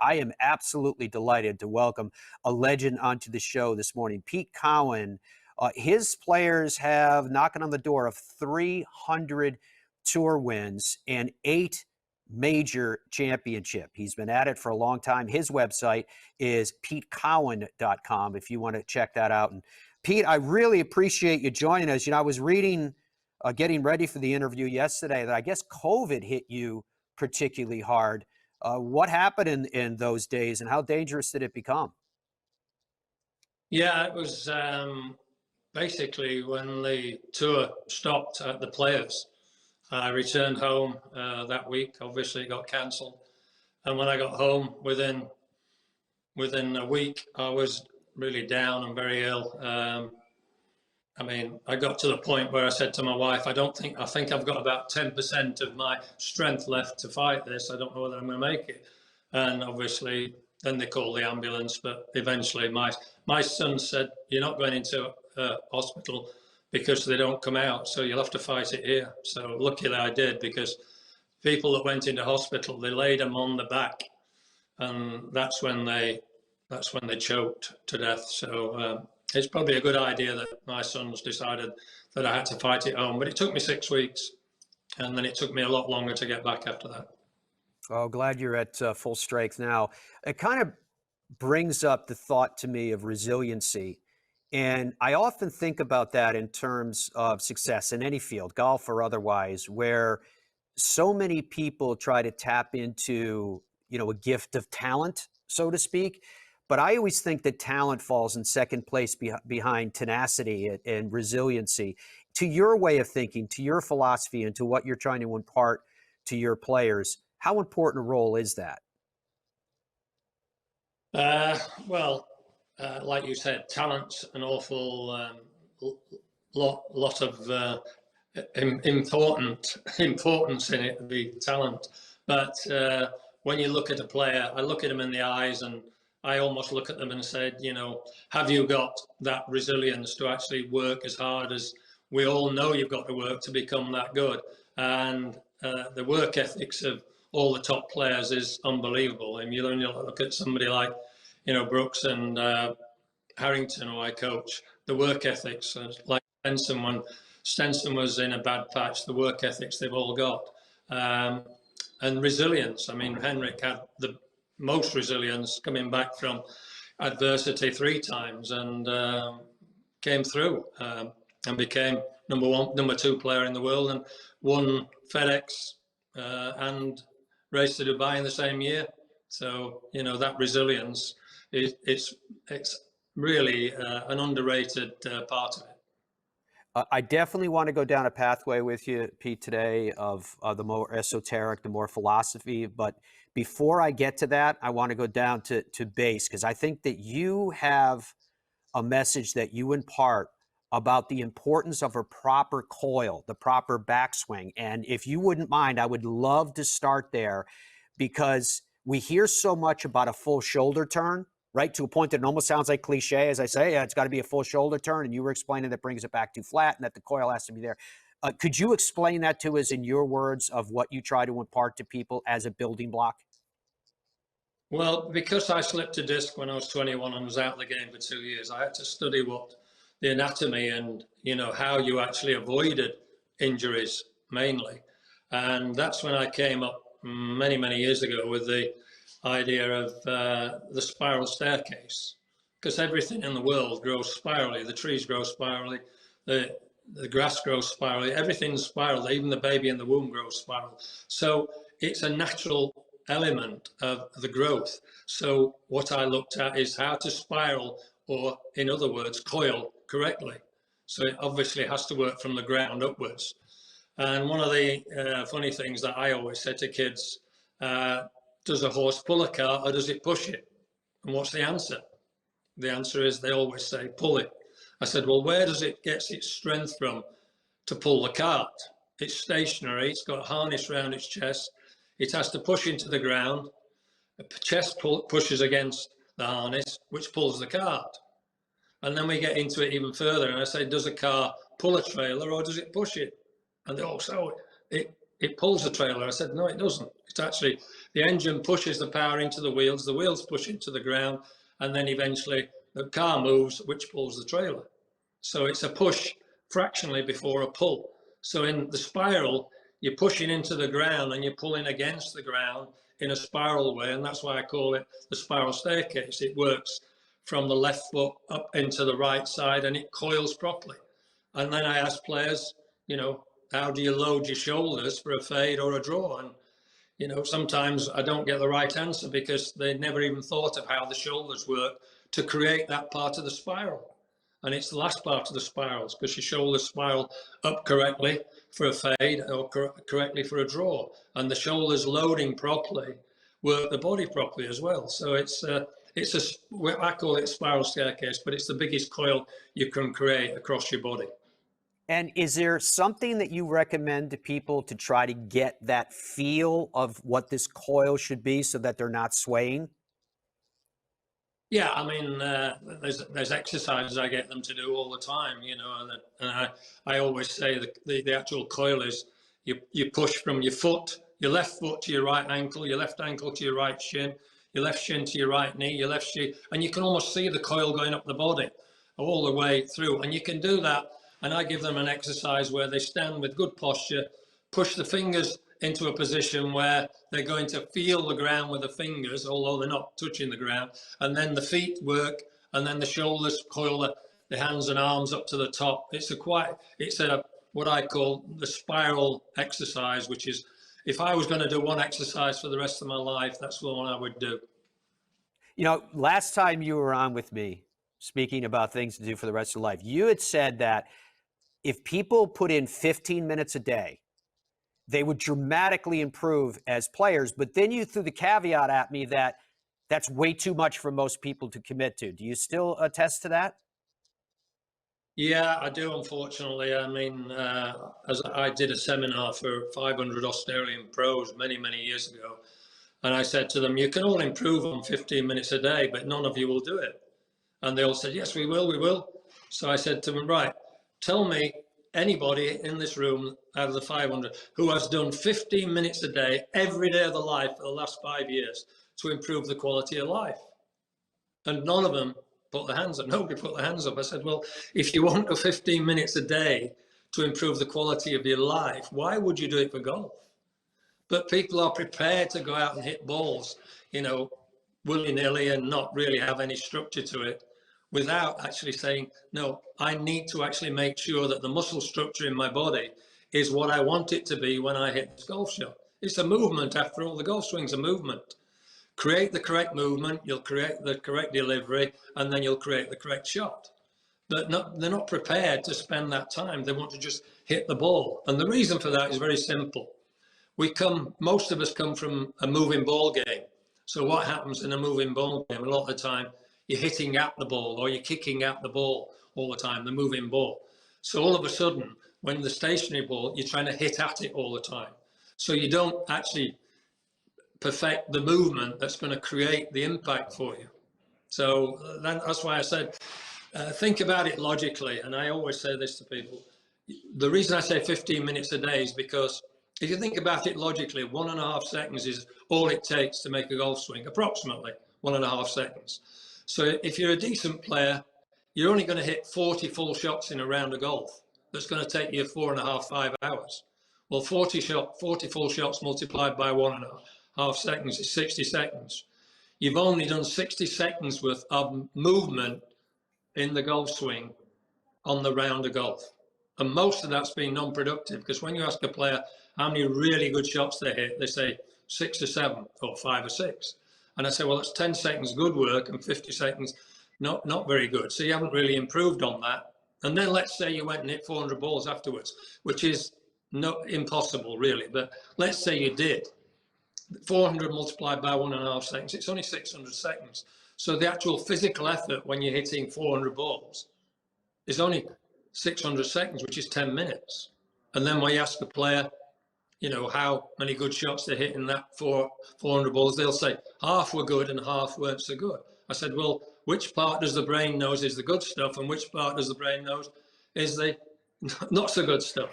I am absolutely delighted to welcome a legend onto the show this morning, Pete Cowen. His players have knocking on the door of 300 tour wins and 8 major championship. He's been at it for a long time. His website is petecowen.com if you want to check that out. And Pete, I really appreciate you joining us. I was reading, getting ready for the interview yesterday, that I guess COVID hit you particularly hard. What happened in those days, and how dangerous did it become? Yeah, it was basically when the tour stopped at the Players. I returned home that week. Obviously, it got cancelled, and when I got home, within a week, I was really down and very ill. I mean, I got to the point where I said to my wife, I think I've got about 10% of my strength left to fight this. I don't know whether I'm going to make it. And obviously, then they called the ambulance. But eventually, my son said, "You're not going into hospital because they don't come out. So you'll have to fight it here." So luckily I did, because people that went into hospital, they laid them on the back, and that's when they choked to death. So it's probably a good idea that my sons decided that I had to fight it home. But it took me 6 weeks, and then it took me a lot longer to get back after that. Oh, glad you're at full strength now. It kind of brings up the thought to me of resiliency. And I often think about that in terms of success in any field, golf or otherwise, where so many people try to tap into, a gift of talent, so to speak. But I always think that talent falls in second place behind tenacity and resiliency. To your way of thinking, to your philosophy, and to what you're trying to impart to your players, how important a role is that? Well, like you said, talent's an awful lot of importance in it, the talent. But when you look at a player, I look at them in the eyes, and I almost look at them and said, have you got that resilience to actually work as hard as we all know you've got to work to become that good? And the work ethics of all the top players is unbelievable. I mean, you look at somebody like, Brooks and Harrington, who I coach. The work ethics, like Stenson, when Stenson was in a bad patch, the work ethics they've all got. And resilience. I mean, Henrik had the most resilience coming back from adversity 3 times, and came through and became number 2 player in the world, and won FedEx and raced to Dubai in the same year. So that resilience it's really an underrated part of it. I definitely want to go down a pathway with you, Pete, today of the more esoteric, the more philosophy. But before I get to that, I want to go down to base, because I think that you have a message that you impart about the importance of a proper coil, the proper backswing. And if you wouldn't mind, I would love to start there, because we hear so much about a full shoulder turn, right? To a point that it almost sounds like cliche as I say, yeah, it's got to be a full shoulder turn. And you were explaining that brings it back too flat and that the coil has to be there. Could you explain that to us in your words of what you try to impart to people as a building block? Well, because I slipped a disc when I was 21 and was out of the game for 2 years, I had to study what the anatomy and, how you actually avoided injuries mainly. And that's when I came up many, many years ago with the idea of the spiral staircase, because everything in the world grows spirally. The trees grow spirally, the grass grows spirally, everything's spiral, even the baby in the womb grows spiral. So it's a natural element of the growth. So what I looked at is how to spiral, or in other words, coil correctly. So it obviously has to work from the ground upwards. And one of the funny things that I always say to kids, does a horse pull a cart or does it push it? And what's the answer? The answer is they always say pull it. I said, well, where does it get its strength from to pull the cart? It's stationary, it's got a harness around its chest, it has to push into the ground, the chest pushes against the harness, which pulls the cart. And then we get into it even further, and I say, does a car pull a trailer or does it push it? And they all say, oh, it it pulls the trailer. I said, no, it doesn't. It's actually the engine pushes the power into the wheels push into the ground, and then eventually the car moves, which pulls the trailer. So it's a push fractionally before a pull. So in the spiral, you're pushing into the ground and you're pulling against the ground in a spiral way, and that's why I call it the spiral staircase. It works from the left foot up into the right side, and it coils properly. And then I ask players, you know, how do you load your shoulders for a fade or a draw? And, you know, sometimes I don't get the right answer because they never even thought of how the shoulders work to create that part of the spiral. And it's the last part of the spirals, because your shoulders spiral up correctly for a fade or correctly for a draw. And the shoulders loading properly work the body properly as well. So I call it a spiral staircase, but it's the biggest coil you can create across your body. And is there something that you recommend to people to try to get that feel of what this coil should be so that they're not swaying? Yeah, I mean, there's exercises I get them to do all the time, you know, and I always say the actual coil is you push from your foot, your left foot to your right ankle, your left ankle to your right shin, your left shin to your right knee, your left shin, and you can almost see the coil going up the body all the way through. And you can do that, and I give them an exercise where they stand with good posture, push the fingers into a position where they're going to feel the ground with the fingers, although they're not touching the ground, and then the feet work, and then the shoulders coil the hands and arms up to the top. It's a what I call the spiral exercise, which is, if I was going to do one exercise for the rest of my life, that's the one I would do. You know, last time you were on with me, speaking about things to do for the rest of life, you had said that if people put in 15 minutes a day, they would dramatically improve as players. But then you threw the caveat at me that that's way too much for most people to commit to. Do you still attest to that? Yeah, I do, unfortunately. I mean, as I did a seminar for 500 Australian pros many, many years ago, and I said to them, you can all improve on 15 minutes a day, but none of you will do it. And they all said, yes, we will, we will. So I said to them, right, tell me anybody in this room out of the 500 who has done 15 minutes a day every day of their life for the last 5 years to improve the quality of life. And none of them put their hands up. Nobody put their hands up. I said, well, if you want to 15 minutes a day to improve the quality of your life, why would you do it for golf? But people are prepared to go out and hit balls, you know, willy-nilly and not really have any structure to it, without actually saying, no, I need to actually make sure that the muscle structure in my body is what I want it to be when I hit this golf shot. It's a movement, after all. The golf swing's a movement. Create the correct movement, you'll create the correct delivery, and then you'll create the correct shot. But they're not prepared to spend that time. They want to just hit the ball. And the reason for that is very simple. Most of us come from a moving ball game. So what happens in a moving ball game? A lot of the time, you're hitting at the ball or you're kicking at the ball all the time, the moving ball. So all of a sudden, when the stationary ball, you're trying to hit at it all the time. So you don't actually perfect the movement that's going to create the impact for you. So that's why I said, think about it logically. And I always say this to people. The reason I say 15 minutes a day is because if you think about it logically, 1.5 seconds is all it takes to make a golf swing, approximately 1.5 seconds. So if you're a decent player, you're only going to hit 40 full shots in a round of golf. That's going to take you 4.5, 5 hours. Well, 40 full shots multiplied by 1.5 seconds is 60 seconds. You've only done 60 seconds worth of movement in the golf swing on the round of golf. And most of that's been non-productive, because when you ask a player how many really good shots they hit, they say 6 or 7 or 5 or 6. And I say, well, that's 10 seconds good work and 50 seconds not very good. So you haven't really improved on that. And then let's say you went and hit 400 balls afterwards, which is impossible really. But let's say you did. 400 multiplied by 1.5 seconds, it's only 600 seconds. So the actual physical effort when you're hitting 400 balls is only 600 seconds, which is 10 minutes. And then when you ask the player, you know, how many good shots they hit in that 400 balls, they'll say half were good and half weren't so good. I said, well, which part does the brain knows is the good stuff and which part does the brain knows is the not so good stuff?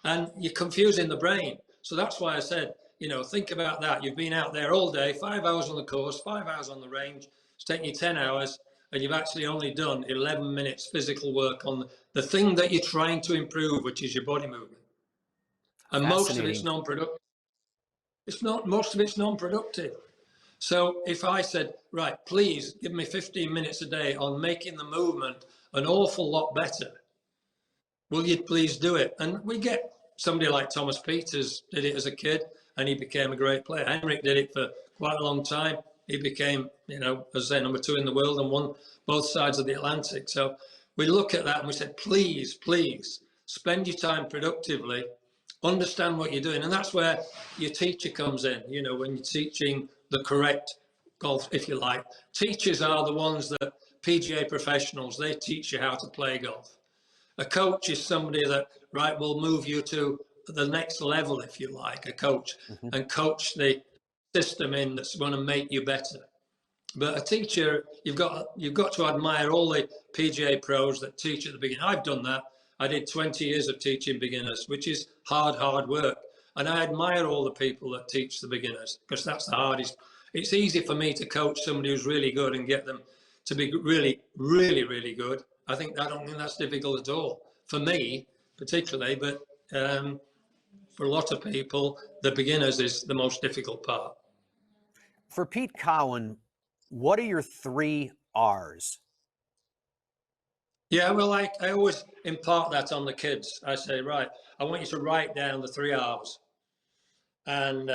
And you're confusing the brain. So that's why I said, you know, think about that. You've been out there all day, 5 hours on the course, 5 hours on the range. It's taken you 10 hours, and you've actually only done 11 minutes physical work on the thing that you're trying to improve, which is your body movement. And most of it's Fascinating. non-productive. Most of it's non-productive. So if I said, right, please give me 15 minutes a day on making the movement an awful lot better, will you please do it? And we get somebody like Thomas Peters did it as a kid, and he became a great player. Henrik did it for quite a long time. He became, you know, as I say, number 2 in the world and won both sides of the Atlantic. So we look at that and we said, please, please spend your time productively, understand what you're doing. And that's where your teacher comes in, you know, when you're teaching the correct golf, if you like. Teachers are the ones that PGA professionals, they teach you how to play golf. A coach is somebody that, right, will move you to the next level, if you like, a coach, Mhm. and coach the system in that's going to make you better. But a teacher, you've got to admire all the PGA pros that teach at the beginning. I've done that. I did 20 years of teaching beginners, which is hard work. And I admire all the people that teach the beginners, because that's the hardest. It's easy for me to coach somebody who's really good and get them to be really good. I don't think that's difficult at all for me, particularly. But for a lot of people, the beginners is the most difficult part. For Pete Cowen, what are your 3 R's? Yeah, well, I always impart that on the kids. I say, right, I want you to write down the 3 R's. And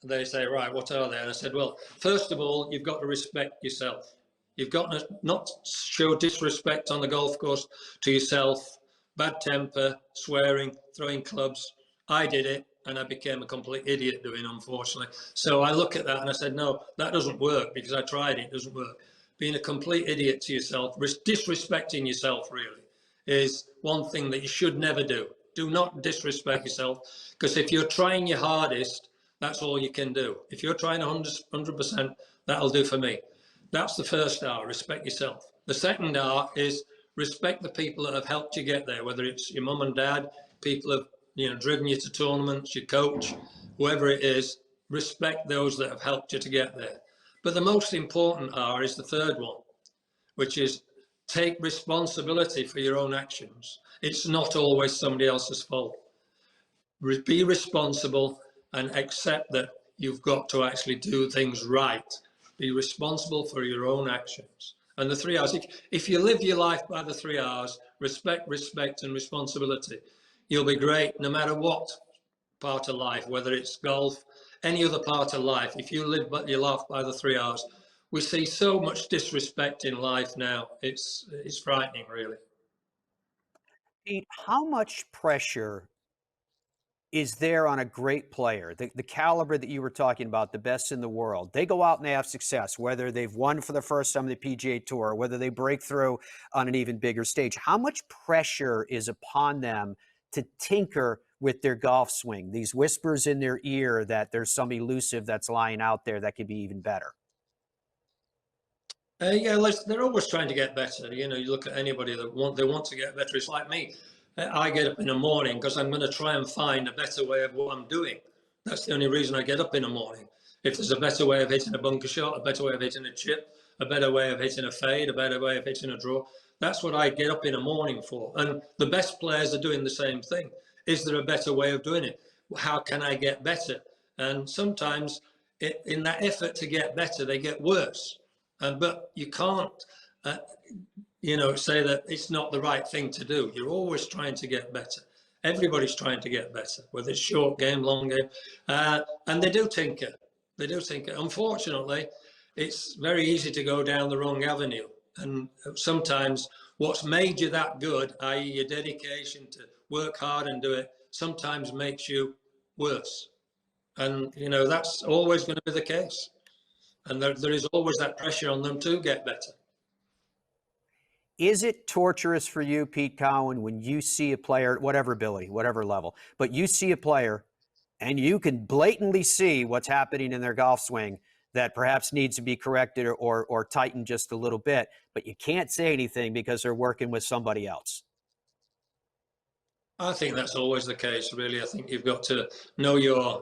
they say, right, what are they? And I said, well, first of all, you've got to respect yourself. You've got to not show disrespect on the golf course to yourself, bad temper, swearing, throwing clubs. I did it, and I became a complete idiot doing it, unfortunately. So I look at that and I said, no, that doesn't work, because I tried it, it doesn't work. Being a complete idiot to yourself, disrespecting yourself really, is one thing that you should never do. Do not disrespect yourself, because if you're trying your hardest, that's all you can do. If you're trying 100%, that'll do for me. That's the first R, respect yourself. The second R is respect the people that have helped you get there, whether it's your mum and dad, people have, you know, driven you to tournaments, your coach, whoever it is. Respect those that have helped you to get there. But the most important R is the third one, which is take responsibility for your own actions. It's not always somebody else's fault. Be responsible and accept that you've got to actually do things right. Be responsible for your own actions. And the 3 R's, if you live your life by the 3 R's, respect, and responsibility, you'll be great no matter what part of life, whether it's golf, any other part of life. If you live your life by the 3 R's, we see so much disrespect in life now. It's frightening, really. Pete, how much pressure is there on a great player, the caliber that you were talking about, the best in the world? They go out and they have success, whether they've won for the first time on the PGA Tour, or whether they break through on an even bigger stage. How much pressure is upon them to tinker with their golf swing? These whispers in their ear that there's some elusive that's lying out there that could be even better. Yeah, they're always trying to get better. You know, you look at anybody that they want to get better. It's like me. I get up in the morning because I'm going to try and find a better way of what I'm doing. That's the only reason I get up in the morning. If there's a better way of hitting a bunker shot, a better way of hitting a chip, a better way of hitting a fade, a better way of hitting a draw, that's what I get up in the morning for. And the best players are doing the same thing. Is there a better way of doing it? How can I get better? And sometimes in that effort to get better, they get worse. But you can't, you know, say that it's not the right thing to do. You're always trying to get better. Everybody's trying to get better, whether it's short game, long game, and they do tinker. They do tinker. Unfortunately, it's very easy to go down the wrong avenue, and sometimes what's made you that good, i.e., your dedication to work hard and do it, sometimes makes you worse. And you know that's always going to be the case. And there is always that pressure on them to get better. Is it torturous for you, Pete Cowen, when you see a player, whatever ability, whatever level, but you see a player and you can blatantly see what's happening in their golf swing that perhaps needs to be corrected or tightened just a little bit, but you can't say anything because they're working with somebody else? I think that's always the case, really. I think you've got to know your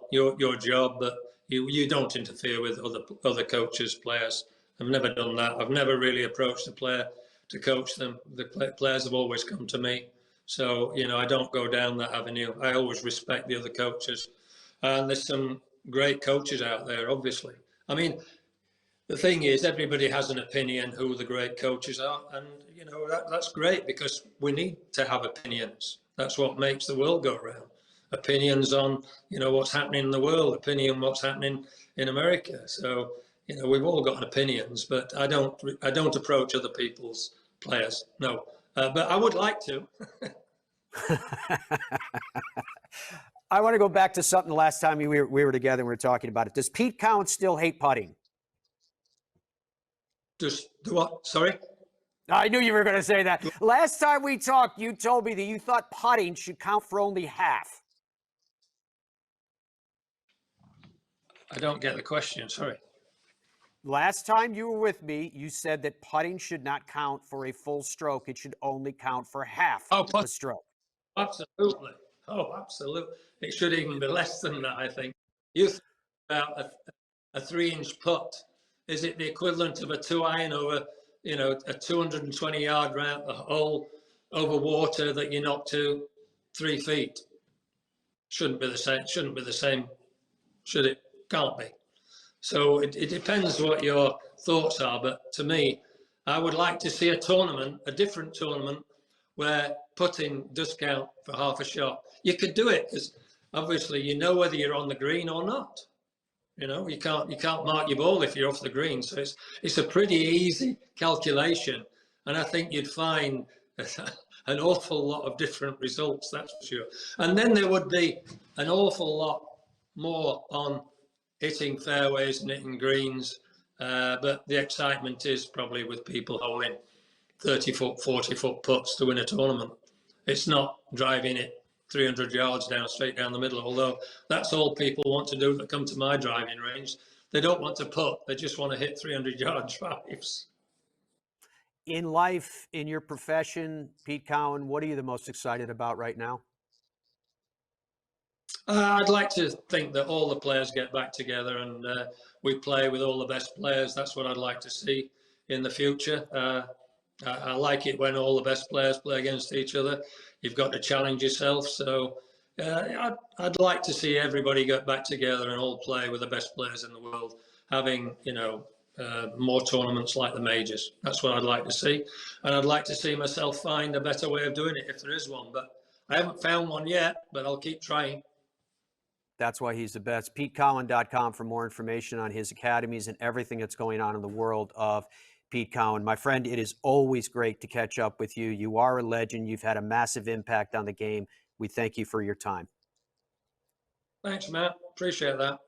job, but you don't interfere with other coaches, players. I've never done that. I've never really approached a player to coach them. The players have always come to me. So, you know, I don't go down that avenue. I always respect the other coaches. And there's some great coaches out there, obviously. I mean, the thing is, everybody has an opinion who the great coaches are, and you know that's great because we need to have opinions. That's what makes the world go round. Opinions on what's happening in the world, opinion what's happening in America. So we've all got opinions, but I don't approach other people's players. No, but I would like to. I want to go back to something the last time we were together and we were talking about it. Does Pete Cowen still hate putting? Just do what? Sorry? I knew you were going to say that. Last time we talked, you told me that you thought putting should count for only half. I don't get the question. Sorry. Last time you were with me, you said that putting should not count for a full stroke. It should only count for half a stroke. Absolutely. Oh, absolutely. It should even be less than that, I think. You think about a 3-inch putt. Is it the equivalent of a 2-iron or a 220-yard round a hole over water that you knock to 3 feet? Shouldn't be the same. Shouldn't be the same. Should it? Can't be. So it depends what your thoughts are. But to me, I would like to see a tournament, a different tournament, where putting does count for half a shot. You could do it because obviously you know whether you're on the green or not. You can't mark your ball if you're off the green. So it's a pretty easy calculation, and I think you'd find an awful lot of different results. That's for sure. And then there would be an awful lot more on hitting fairways and hitting greens. But the excitement is probably with people holding 30-foot, 40-foot putts to win a tournament. It's not driving it 300 yards straight down the middle, although that's all people want to do that come to my driving range. They don't want to putt, they just want to hit 300-yard drives. In life, in your profession, Pete Cowen, what are you the most excited about right now? I'd like to think that all the players get back together and we play with all the best players. That's what I'd like to see in the future. I like it when all the best players play against each other. You've got to challenge yourself. So I'd like to see everybody get back together and all play with the best players in the world, having, more tournaments like the majors. That's what I'd like to see. And I'd like to see myself find a better way of doing it if there is one. But I haven't found one yet, but I'll keep trying. That's why he's the best. PeteCowen.com for more information on his academies and everything that's going on in the world of Pete Cowen. My friend, it is always great to catch up with you. You are a legend. You've had a massive impact on the game. We thank you for your time. Thanks, Matt. Appreciate that.